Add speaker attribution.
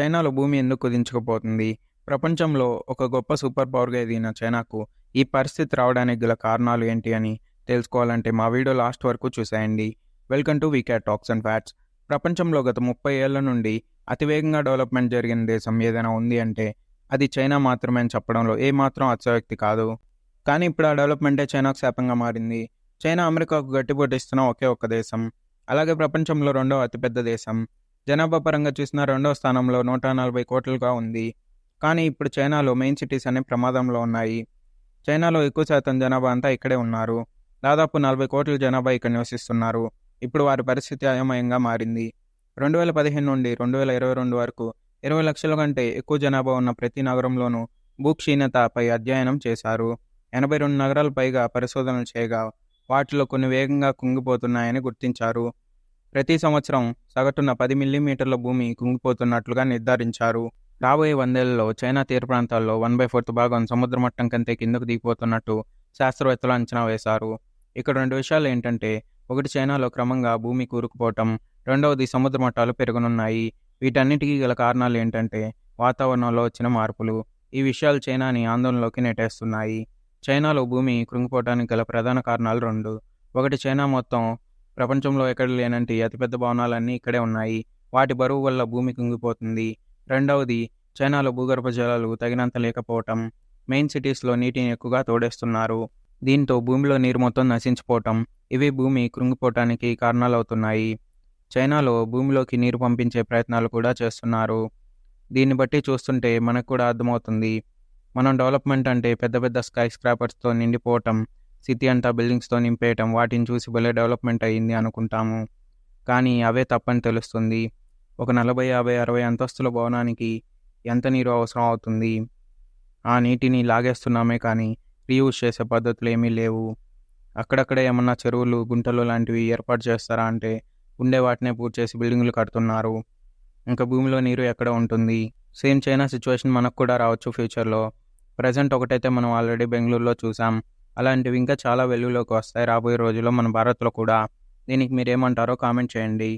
Speaker 1: చైనాలో భూమి ఎందుకు కుదించుకుపోతుంది? ప్రపంచంలో ఒక గొప్ప సూపర్ పవర్‌గా ఎదిగిన చైనాకు ఈ పరిస్థితి రావడానికి గల కారణాలు ఏంటి అని తెలుసుకోవాలంటే మా వీడియో లాస్ట్ వరకు చూసేయండి. Welcome to WeCare talks and facts. ప్రపంచంలో గత 30 ఏళ్ల నుండి అతివేగంగా డెవలప్‌మెంట్ జరిగిన దేశం ఏదైనా ఉంది అంటే అది చైనా మాత్రమే అని చెప్పడంలో ఏమాత్రం అతిశయోక్తి కాదు. కానీ ఇప్పుడు ఆ డెవలప్‌మెంటే చైనాకు శాపంగా మారింది. చైనా అమెరికాకు గట్టిపోటీ ఇస్తున్న ఒకే ఒక్క దేశం. అలాగే ప్రపంచంలో రెండవ అతిపెద్ద దేశం. జనాభా పరంగా చూసినా రెండవ స్థానంలో 140 కోట్లుగా ఉంది. కానీ ఇప్పుడు చైనాలో మెయిన్ సిటీస్ అనే ప్రమాదంలో ఉన్నాయి. చైనాలో ఎక్కువ శాతం జనాభా అంతా ఇక్కడే ఉన్నారు. దాదాపు 40 కోట్ల జనాభా ఇక్కడ నివసిస్తున్నారు. ఇప్పుడు వారి పరిస్థితి అయోమయంగా మారింది. 2015 నుండి 2022 వరకు 20 లక్షల కంటే ఎక్కువ జనాభా ఉన్న ప్రతి నగరంలోనూ భూక్షీణతపై అధ్యయనం చేశారు. 82 నగరాలు పైగా పరిశోధనలు చేయగా వాటిలో కొన్ని వేగంగా కుంగిపోతున్నాయని గుర్తించారు. ప్రతి సంవత్సరం సగటున 10 మిల్లీమీటర్ల భూమి కుంగిపోతున్నట్లుగా నిర్ధారించారు. రాబోయే 100 ఏళ్లలో చైనా తీర ప్రాంతాల్లో 1/4 భాగం సముద్ర మట్టం కంటే కిందకు దిగిపోతున్నట్టు శాస్త్రవేత్తలు అంచనా వేశారు. ఇక్కడ రెండు విషయాలు ఏంటంటే, ఒకటి చైనాలో క్రమంగా భూమి కూరుకుపోవటం, రెండవది సముద్ర మట్టాలు పెరుగునున్నాయి. వీటన్నిటికీ గల కారణాలు ఏంటంటే వాతావరణంలో వచ్చిన మార్పులు. ఈ విషయాలు చైనాని ఆందోళనలోకి నెట్టేస్తున్నాయి. చైనాలో భూమి కృంగిపోవటానికి గల ప్రధాన కారణాలు రెండు. ఒకటి, చైనా మొత్తం ప్రపంచంలో ఎక్కడ లేనంటి అతిపెద్ద భవనాలన్నీ ఇక్కడే ఉన్నాయి. వాటి బరువు వల్ల భూమి కుంగిపోతుంది. రెండవది, చైనాలో భూగర్భ జలాలు తగినంత లేకపోవటం. మెయిన్ సిటీస్లో నీటిని ఎక్కువగా తోడేస్తున్నారు. దీంతో భూమిలో నీరు మొత్తం నశించిపోవటం, ఇవి భూమి కృంగిపోవటానికి కారణాలవుతున్నాయి. చైనాలో భూమిలోకి నీరు పంపించే ప్రయత్నాలు కూడా చేస్తున్నారు. దీన్ని బట్టి చూస్తుంటే మనకు కూడా అర్థమవుతుంది. మనం డెవలప్మెంట్ అంటే పెద్ద పెద్ద స్కై స్క్రాపర్స్తో నిండిపోవటం, సిటీ అంతా బిల్డింగ్స్తో నింపేయటం, వాటిని చూసి భలే డెవలప్మెంట్ అయ్యింది అనుకుంటాము. కానీ అవే తప్పని తెలుస్తుంది. ఒక 40, 50, 60 అంతస్తుల భవనానికి ఎంత నీరు అవసరం అవుతుంది? ఆ నీటిని లాగేస్తున్నామే కానీ రీయూజ్ చేసే పద్ధతులు ఏమీ లేవు. అక్కడక్కడే ఏమన్నా చెరువులు, గుంటలు లాంటివి ఏర్పాటు చేస్తారా అంటే ఉండే వాటినే పూర్తి చేసి బిల్డింగులు కడుతున్నారు. ఇంకా భూమిలో నీరు ఎక్కడ ఉంటుంది? సేమ్ చైనా సిచ్యువేషన్ మనకు కూడా రావచ్చు ఫ్యూచర్లో. ప్రజెంట్ ఒకటైతే మనం ఆల్రెడీ బెంగళూరులో చూసాం. అలాంటివి ఇంకా చాలా వెలుగులోకి వస్తాయి రాబోయే రోజుల్లో మన భారత్లో కూడా. దీనికి మీరేమంటారో కామెంట్ చేయండి.